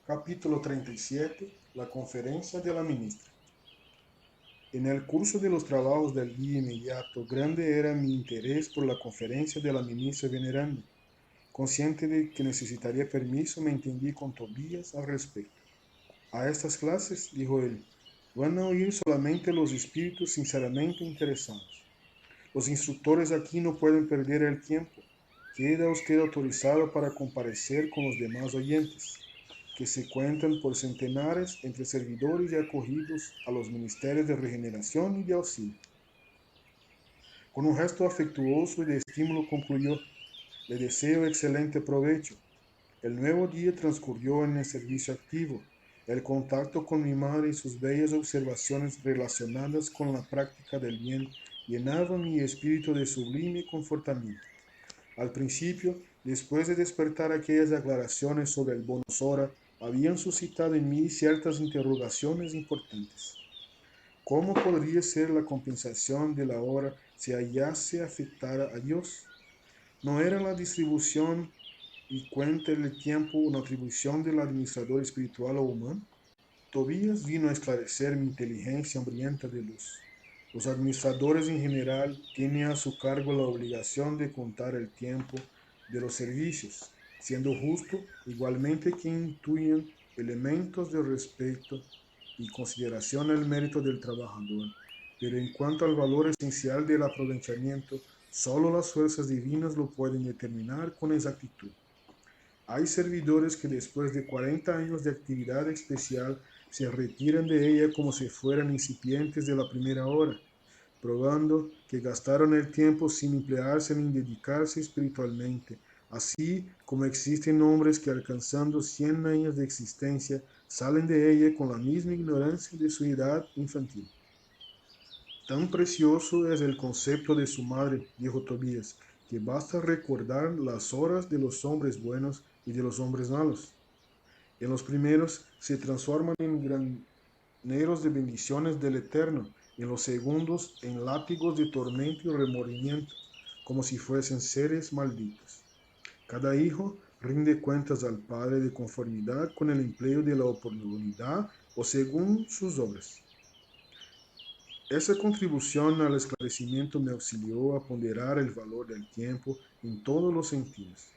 Capítulo 37. La conferencia de la ministra. En el curso de los trabajos del día inmediato, grande era mi interés por la conferencia de la ministra veneranda. Consciente de que necesitaría permiso, me entendí con Tobías al respecto. A estas clases, dijo él, van a oír solamente los espíritus sinceramente interesados. Los instructores aquí no pueden perder el tiempo. Queda usted autorizado para comparecer con los demás oyentes, que se cuentan por centenares entre servidores y acogidos a los ministerios de regeneración y de auxilio. Con un gesto afectuoso y de estímulo concluyó, le deseo excelente provecho. El nuevo día transcurrió en el servicio activo. El contacto con mi madre y sus bellas observaciones relacionadas con la práctica del bien llenaban mi espíritu de sublime confortamiento. Al principio, después de despertar aquellas aclaraciones sobre el bonus hora, habían suscitado en mí ciertas interrogaciones importantes. ¿Cómo podría ser la compensación de la hora si hallase afectara a Dios? ¿No era la distribución y cuenta del tiempo una atribución del administrador espiritual o humano? Tobías vino a esclarecer mi inteligencia hambrienta de luz. Los administradores en general tienen a su cargo la obligación de contar el tiempo de los servicios, siendo justo igualmente que intuyan elementos de respeto y consideración al mérito del trabajador. Pero en cuanto al valor esencial del aprovechamiento, solo las fuerzas divinas lo pueden determinar con exactitud. Hay servidores que después de 40 años de actividad especial se retiran de ella como si fueran incipientes de la primera hora, probando que gastaron el tiempo sin emplearse en dedicarse espiritualmente, así como existen hombres que alcanzando 100 años de existencia salen de ella con la misma ignorancia de su edad infantil. Tan precioso es el concepto de su madre, dijo Tobías, que basta recordar las horas de los hombres buenos y de los hombres malos. En los primeros se transforman en graneros de bendiciones del Eterno, en los segundos en látigos de tormento y remordimiento, como si fuesen seres malditos. Cada hijo rinde cuentas al Padre de conformidad con el empleo de la oportunidad o según sus obras. Esa contribución al esclarecimiento me auxilió a ponderar el valor del tiempo en todos los sentidos.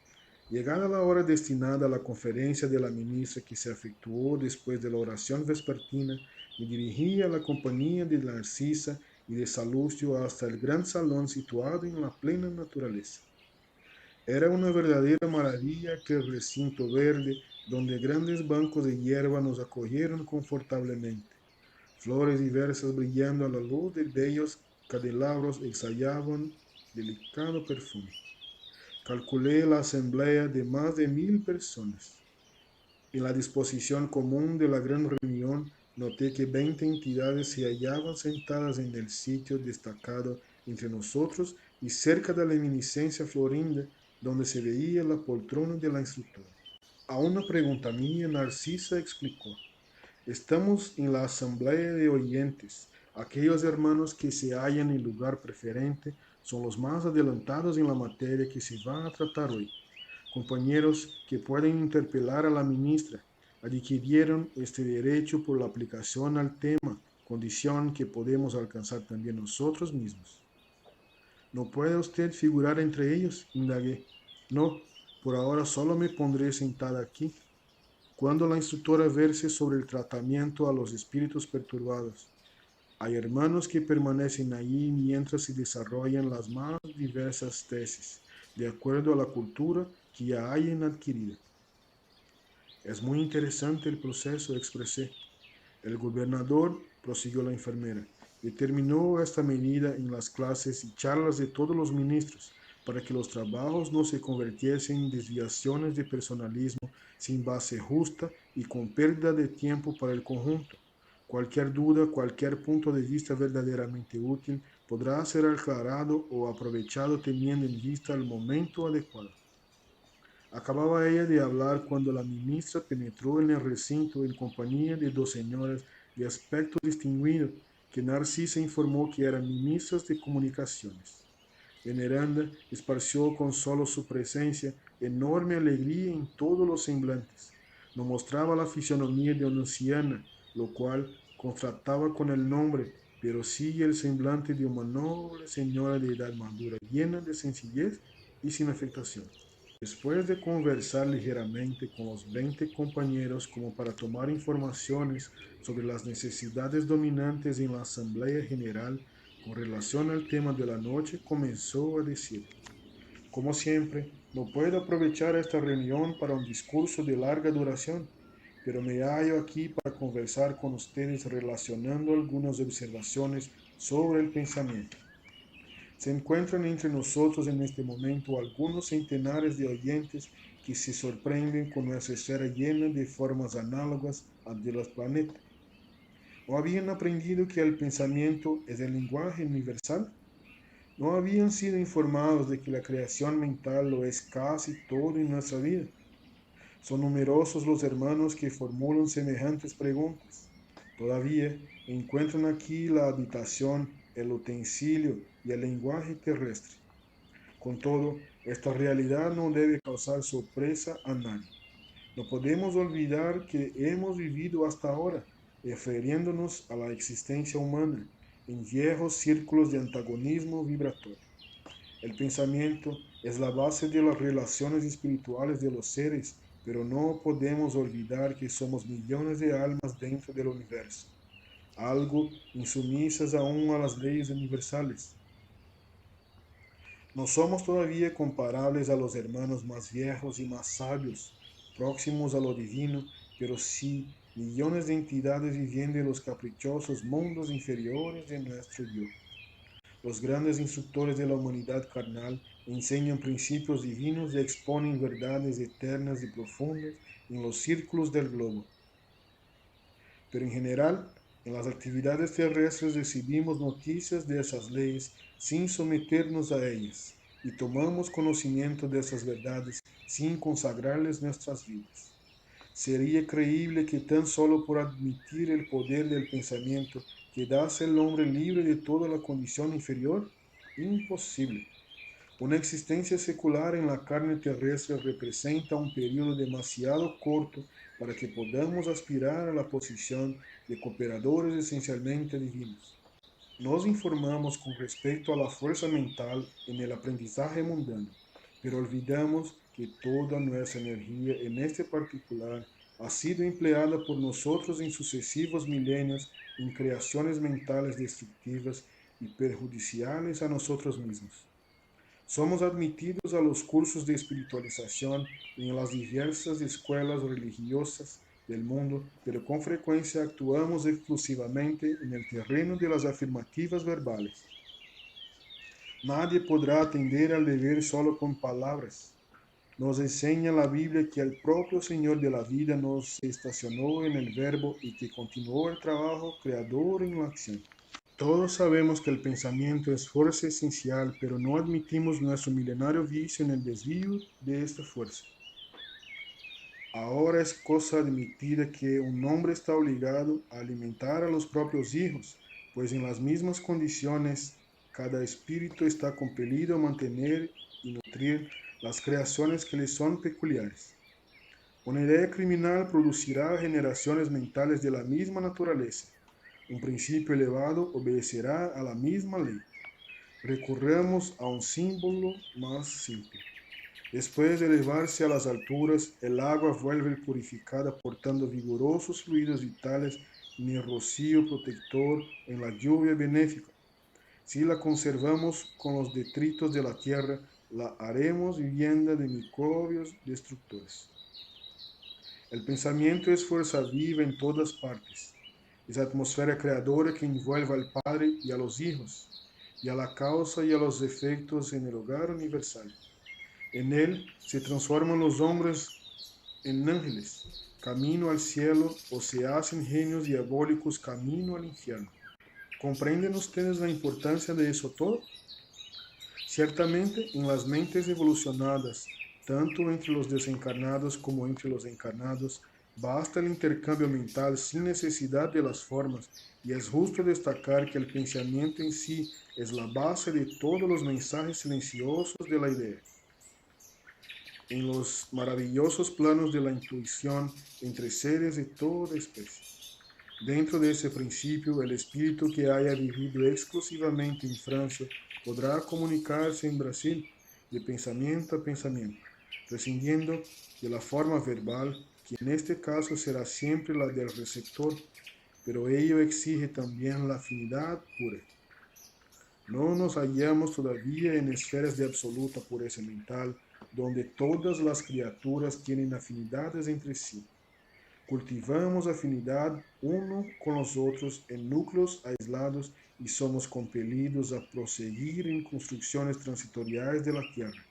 Llegada la hora destinada a la conferencia de la ministra que se efectuó después de la oración vespertina, me dirigí a la compañía de Narcisa y de Salustio hasta el gran salón situado en la plena naturaleza. Era una verdadera maravilla aquel recinto verde donde grandes bancos de hierba nos acogieron confortablemente. Flores diversas brillando a la luz de bellos candelabros exhalaban delicado perfume. Calculé la asamblea de más de 1000 personas. En la disposición común de la gran reunión noté que 20 entidades se hallaban sentadas en el sitio destacado entre nosotros y cerca de la eminencia florinda donde se veía la poltrona de la instructora. A una pregunta mía, Narcisa explicó. Estamos en la asamblea de oyentes. Aquellos hermanos que se hallan en lugar preferente son los más adelantados en la materia que se va a tratar hoy. Compañeros que pueden interpelar a la ministra adquirieron este derecho por la aplicación al tema, condición que podemos alcanzar también nosotros mismos. ¿No puede usted figurar entre ellos? Indagué. No, por ahora solo me pondré sentada aquí. Cuando la instructora verse sobre el tratamiento a los espíritus perturbados. Hay hermanos que permanecen allí mientras se desarrollan las más diversas tesis, de acuerdo a la cultura que ya hayan adquirido. Es muy interesante el proceso, expresé. El gobernador, prosiguió la enfermera, determinó esta medida en las clases y charlas de todos los ministros para que los trabajos no se convirtiesen en desviaciones de personalismo sin base justa y con pérdida de tiempo para el conjunto. Cualquier duda, cualquier punto de vista verdaderamente útil podrá ser aclarado o aprovechado teniendo en vista el momento adecuado. Acababa ella de hablar cuando la ministra penetró en el recinto en compañía de dos señoras de aspecto distinguido, que Narcisa informó que eran ministras de comunicaciones. Veneranda esparció con solo su presencia enorme alegría en todos los semblantes. No mostraba la fisonomía de una anciana, lo cual contrastaba con el nombre, pero sí el semblante de una noble señora de edad madura, llena de sencillez y sin afectación. Después de conversar ligeramente con los 20 compañeros como para tomar informaciones sobre las necesidades dominantes en la Asamblea General con relación al tema de la noche, comenzó a decir: como siempre, no puedo aprovechar esta reunión para un discurso de larga duración, pero me hallo aquí para conversar con ustedes relacionando algunas observaciones sobre el pensamiento. Se encuentran entre nosotros en este momento algunos centenares de oyentes que se sorprenden con nuestra esfera llena de formas análogas a de los planetas. ¿No habían aprendido que el pensamiento es el lenguaje universal? ¿No habían sido informados de que la creación mental lo es casi todo en nuestra vida? Son numerosos los hermanos que formulan semejantes preguntas. Todavía encuentran aquí la habitación, el utensilio y el lenguaje terrestre. Con todo, esta realidad no debe causar sorpresa a nadie. No podemos olvidar que hemos vivido hasta ahora, refiriéndonos a la existencia humana, en viejos círculos de antagonismo vibratorio. El pensamiento es la base de las relaciones espirituales de los seres, pero no podemos olvidar que somos millones de almas dentro del universo, algo insumisas aún a las leyes universales. No somos todavía comparables a los hermanos más viejos y más sabios, próximos a lo divino, pero sí millones de entidades viviendo en los caprichosos mundos inferiores de nuestro yo. Los grandes instructores de la humanidad carnal enseñan principios divinos y exponen verdades eternas y profundas en los círculos del globo. Pero en general, en las actividades terrestres recibimos noticias de esas leyes sin someternos a ellas y tomamos conocimiento de esas verdades sin consagrarles nuestras vidas. ¿Sería creíble que tan solo por admitir el poder del pensamiento quedase el hombre libre de toda la condición inferior? Imposible. Una existencia secular en la carne terrestre representa un periodo demasiado corto para que podamos aspirar a la posición de cooperadores esencialmente divinos. Nos informamos con respecto a la fuerza mental en el aprendizaje mundano, pero olvidamos que toda nuestra energía en este particular ha sido empleada por nosotros en sucesivos milenios en creaciones mentales destructivas y perjudiciales a nosotros mismos. Somos admitidos a los cursos de espiritualización en las diversas escuelas religiosas del mundo, pero con frecuencia actuamos exclusivamente en el terreno de las afirmativas verbales. Nadie podrá atender al deber solo con palabras. Nos enseña la Biblia que el propio Señor de la vida nos estacionó en el verbo y que continuó el trabajo creador en la acción. Todos sabemos que el pensamiento es fuerza esencial, pero no admitimos nuestro milenario vicio en el desvío de esta fuerza. Ahora es cosa admitida que un hombre está obligado a alimentar a los propios hijos, pues en las mismas condiciones cada espíritu está compelido a mantener y nutrir las creaciones que le son peculiares. Una idea criminal producirá generaciones mentales de la misma naturaleza. Un principio elevado obedecerá a la misma ley. Recurramos a un símbolo más simple. Después de elevarse a las alturas, el agua vuelve purificada portando vigorosos fluidos vitales en el rocío protector, en la lluvia benéfica. Si la conservamos con los detritos de la tierra, la haremos vivienda de microbios destructores. El pensamiento es fuerza viva en todas partes. Es atmósfera creadora que envuelve al Padre y a los hijos, y a la causa y a los efectos en el hogar universal. En él se transforman los hombres en ángeles, camino al cielo, o se hacen genios diabólicos, camino al infierno. ¿Comprenden ustedes la importancia de eso todo? Ciertamente, en las mentes evolucionadas, tanto entre los desencarnados como entre los encarnados, basta el intercambio mental sin necesidad de las formas, y es justo destacar que el pensamiento en sí es la base de todos los mensajes silenciosos de la idea. en los maravillosos planos de la intuición entre seres de toda especie. Dentro de ese principio, el espíritu que haya vivido exclusivamente en Francia podrá comunicarse en Brasil de pensamiento a pensamiento, prescindiendo de la forma verbal, que en este caso será siempre la del receptor, pero ello exige también la afinidad pura. No nos hallamos todavía en esferas de absoluta pureza mental, donde todas las criaturas tienen afinidades entre sí. Cultivamos afinidad uno con los otros en núcleos aislados y somos compelidos a proseguir en construcciones transitoriales de la Tierra,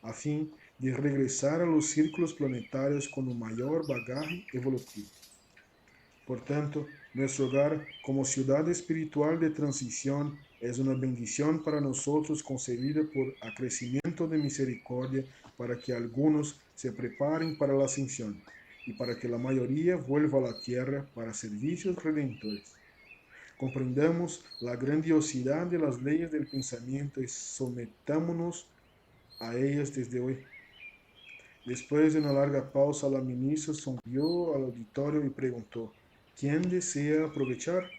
a fin de regresar a los círculos planetarios con un mayor bagaje evolutivo. Por tanto, nuestro hogar como ciudad espiritual de transición es una bendición para nosotros concebida por acrecimiento de misericordia para que algunos se preparen para la ascensión y para que la mayoría vuelva a la tierra para servicios redentores. Comprendamos la grandiosidad de las leyes del pensamiento y sometámonos a ellas desde hoy. Después de una larga pausa, la ministra sonrió al auditorio y preguntó: ¿Quién desea aprovechar?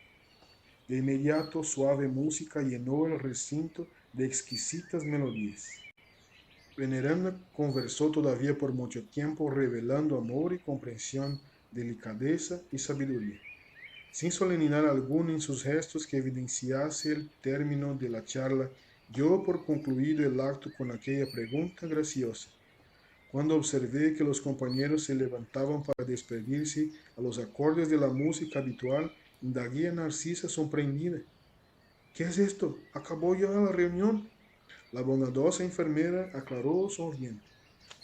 De inmediato, suave música llenó el recinto de exquisitas melodías. Veneranda conversó todavía por mucho tiempo, revelando amor y comprensión, delicadeza y sabiduría, sin solemnidad alguna en sus gestos que evidenciase el término de la charla. Dio por concluido el acto con aquella pregunta graciosa. Cuando observé que los compañeros se levantaban para despedirse a los acordes de la música habitual, indagué a Narcisa sorprendida. ¿Qué es esto? ¿Acabó ya la reunión? La bondadosa enfermera aclaró sonriendo.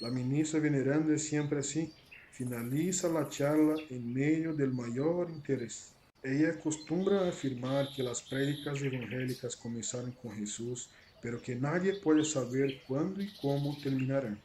La ministra veneranda es siempre así. Finaliza la charla en medio del mayor interés. Ella acostumbra a afirmar que las prédicas evangélicas comenzaron con Jesús, pero que nadie puede saber cuándo y cómo terminarán.